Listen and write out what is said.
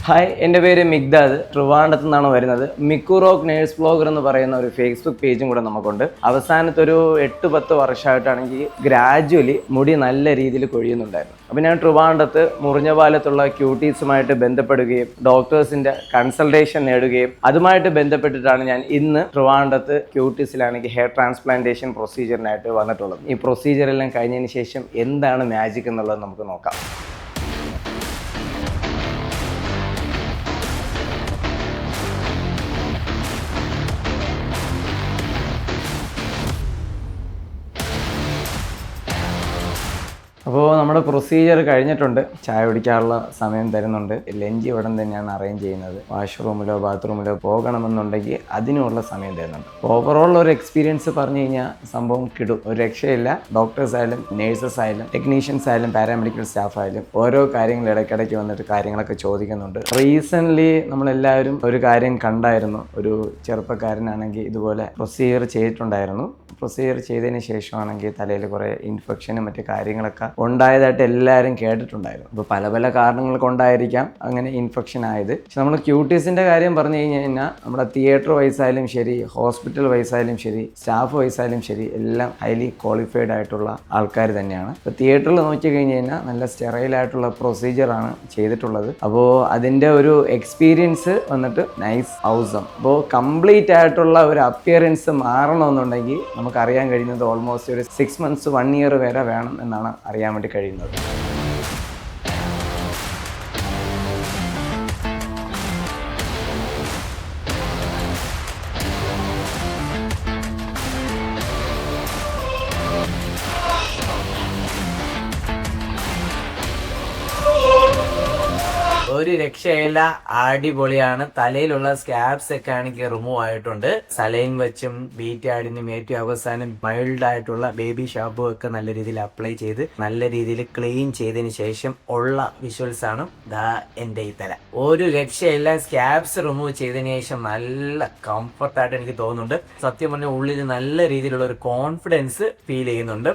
Hi, എൻ്റെ പേര് മിഗ്ദാദ്. ട്രിവാൻഡ്രത്ത് നിന്നാണ് വരുന്നത്. മിക്കുറോക്ക് നേഴ്സ് ബ്ലോഗർ എന്ന് പറയുന്ന ഒരു ഫേസ്ബുക്ക് പേജും കൂടെ നമുക്കുണ്ട്. അവസാനത്തെ ഒരു 8-10 വർഷമായിട്ടാണെങ്കിൽ ഗ്രാജുവലി മുടി നല്ല രീതിയിൽ കൊഴിയുന്നുണ്ടായിരുന്നു. അപ്പോൾ ഞാൻ ട്രിവാൻഡ്രത്ത് മുറിഞ്ഞപാലത്തുള്ള ക്യൂട്ടീസുമായിട്ട് ബന്ധപ്പെടുകയും ഡോക്ടേഴ്സിൻ്റെ കൺസൾട്ടേഷൻ നേടുകയും അതുമായിട്ട് ബന്ധപ്പെട്ടിട്ടാണ് ഞാൻ ഇന്ന് ട്രിവാൻഡ്രത്ത് ക്യൂട്ടീസിലാണെങ്കിൽ ഹെയർ ട്രാൻസ്പ്ലാന്റേഷൻ പ്രൊസീജിയറിനായിട്ട് വന്നിട്ടുള്ളത്. ഈ പ്രൊസീജിയറെല്ലാം കഴിഞ്ഞതിന് ശേഷം എന്താണ് മാജിക് എന്നുള്ളത് നമുക്ക് നോക്കാം. അപ്പോൾ നമ്മുടെ പ്രൊസീജിയർ കഴിഞ്ഞിട്ടുണ്ട്. ചായ കുടിക്കാനുള്ള സമയം തരുന്നുണ്ട്. ലഞ്ച് ഇവിടെ തന്നെയാണ് അറേഞ്ച് ചെയ്യുന്നത്. വാഷ്റൂമിലോ ബാത്റൂമിലോ പോകണമെന്നുണ്ടെങ്കിൽ അതിനുള്ള സമയം തരുന്നുണ്ട്. ഓവറോൾ ഒരു എക്സ്പീരിയൻസ് പറഞ്ഞു കഴിഞ്ഞാൽ സംഭവം കിടും, ഒരു രക്ഷയില്ല. ഡോക്ടേഴ്സ് ആയാലും നേഴ്സസ് ആയാലും ടെക്നീഷ്യൻസ് ആയാലും പാരാമെഡിക്കൽ സ്റ്റാഫ് ആയാലും ഓരോ കാര്യങ്ങൾ ഇടയ്ക്കിടയ്ക്ക് വന്നിട്ട് കാര്യങ്ങളൊക്കെ ചോദിക്കുന്നുണ്ട്. റീസെൻ്റ്ലി നമ്മളെല്ലാവരും ഒരു കാര്യം കണ്ടായിരുന്നു. ഒരു ചെറുപ്പക്കാരനാണെങ്കിൽ ഇതുപോലെ പ്രൊസീജിയർ ചെയ്തിട്ടുണ്ടായിരുന്നു. പ്രൊസീജിയർ ചെയ്തതിന് ശേഷമാണെങ്കിൽ തലയിൽ കുറേ ഇൻഫെക്ഷനും മറ്റു കാര്യങ്ങളൊക്കെ ഉണ്ടായതായിട്ട് എല്ലാവരും കേട്ടിട്ടുണ്ടായിരുന്നു. അപ്പോൾ പല പല കാരണങ്ങൾ കൊണ്ടായിരിക്കാം അങ്ങനെ ഇൻഫെക്ഷൻ ആയത്. പക്ഷെ നമ്മൾ ക്യൂട്ടീസിൻ്റെ കാര്യം പറഞ്ഞു കഴിഞ്ഞാൽ നമ്മുടെ തിയേറ്റർ വൈസായാലും ശരി, ഹോസ്പിറ്റൽ വൈസായാലും ശരി, സ്റ്റാഫ് വൈസായാലും ശരി, എല്ലാം ഹൈലി ക്വാളിഫൈഡ് ആയിട്ടുള്ള ആൾക്കാർ തന്നെയാണ്. ഇപ്പോൾ തിയേറ്ററിൽ നോക്കി കഴിഞ്ഞ് കഴിഞ്ഞാൽ നല്ല സ്റ്റെറൈലായിട്ടുള്ള പ്രൊസീജിയറാണ് ചെയ്തിട്ടുള്ളത്. അപ്പോൾ അതിൻ്റെ ഒരു എക്സ്പീരിയൻസ് വന്നിട്ട് നൈസ് ഔസം. അപ്പോൾ കംപ്ലീറ്റ് ആയിട്ടുള്ള ഒരു അപ്പിയറൻസ് മാറണമെന്നുണ്ടെങ്കിൽ നമുക്കറിയാൻ കഴിയുന്നത് ഓൾമോസ്റ്റ് ഒരു 6 months 1 year വരെ വേണം എന്നാണ് അറിയാൻ വേണ്ടി കഴിയുന്നത്. ഒരു രക്ഷയില്ല, അടിപൊളിയാണ്. തലയിലുള്ള സ്കാബ്സ് ഒക്കെ ആണെങ്കിൽ റിമൂവ് ആയിട്ടുണ്ട്. സലൈൻ വെച്ചും ബീറ്റാഡിനും ഏറ്റവും അവസാനം മൈൽഡ് ആയിട്ടുള്ള ബേബി ഷാമ്പു ഒക്കെ നല്ല രീതിയിൽ അപ്ലൈ ചെയ്ത് നല്ല രീതിയിൽ ക്ലീൻ ചെയ്തതിന് ശേഷം ഉള്ള വിഷ്വൽസ് ആണ് ദാ എൻ്റെ ഈ തല. ഒരു രക്ഷയില്ല. സ്കാബ്സ് റിമൂവ് ചെയ്തതിന് ശേഷം നല്ല കംഫർട്ടായിട്ട് എനിക്ക് തോന്നുന്നുണ്ട്. സത്യം പറഞ്ഞാൽ ഉള്ളിൽ നല്ല രീതിയിലുള്ള ഒരു കോൺഫിഡൻസ് ഫീൽ ചെയ്യുന്നുണ്ട്.